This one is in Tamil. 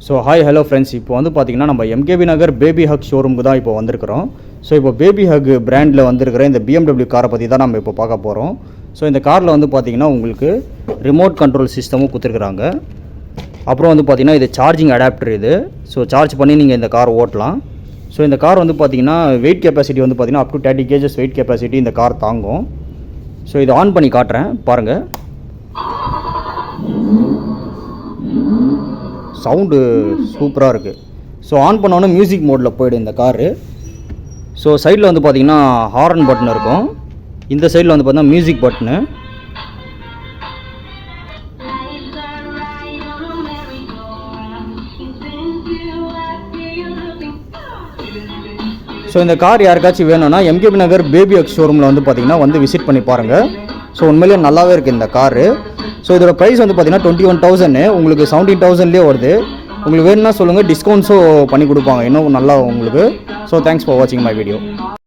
ஸோ ஹாய் ஹலோ ஃப்ரெண்ட்ஸ், இப்போ வந்து பார்த்திங்கன்னா நம்ம எம்கேபி நகர் பேபி ஹக் ஷோரூமுக்கு தான் இப்போ வந்திருக்கிறோம். ஸோ இப்போ பேபி ஹக் பிராண்டில் வந்திருக்கிற இந்த BMW காரை பற்றி தான் நம்ம இப்போ பார்க்க போகிறோம். ஸோ இந்த காரில் வந்து பார்த்திங்கன்னா உங்களுக்கு ரிமோட் கண்ட்ரோல் சிஸ்டமும் கொடுத்துருக்குறாங்க. அப்புறம் வந்து பார்த்திங்கன்னா இது சார்ஜிங் அடாப்டர் இது. ஸோ சார்ஜ் பண்ணி நீங்கள் இந்த கார் ஓட்டலாம். ஸோ இந்த கார் வந்து பார்த்திங்கன்னா வெயிட் கெப்பாசிட்டி வந்து பார்த்திங்கன்னா up to 30 kg wait capacity இந்த கார் தாங்கும். ஸோ இது ஆன் பண்ணி காட்டுறேன் பாருங்கள். சவுண்டு சூப்பராக இருக்குது. ஸோ ஆன் பண்ணோன்னே மியூசிக் மோடில் போய்டும் இந்த காரு. ஸோ சைடில் வந்து பார்த்திங்கன்னா ஹாரன் பட்டன் இருக்கும். இந்த சைடில் வந்து பார்த்திங்கன்னா மியூசிக் பட்டனு. ஸோ இந்த கார் யாருக்காச்சும் வேணும்னா எம்கேபி நகர் பேபி ஹக் ஷோரூமில் வந்து பார்த்திங்கன்னா வந்து விசிட் பண்ணி பாருங்கள். ஸோ உண்மையிலேயே நல்லாவே இருக்குது இந்த காரு. ஸோ இதோட ப்ரைஸ் வந்து பார்த்திங்கன்னா 21,000, உங்களுக்கு 17,000லேயே வருது. உங்களுக்கு வேணும்னா சொல்லுங்கள், டிஸ்கவுண்ட்ஸும் பண்ணி கொடுப்பாங்க இன்னும் நல்லா உங்களுக்கு. ஸோ தேங்க்ஸ் ஃபார் வாட்சிங் மை வீடியோ.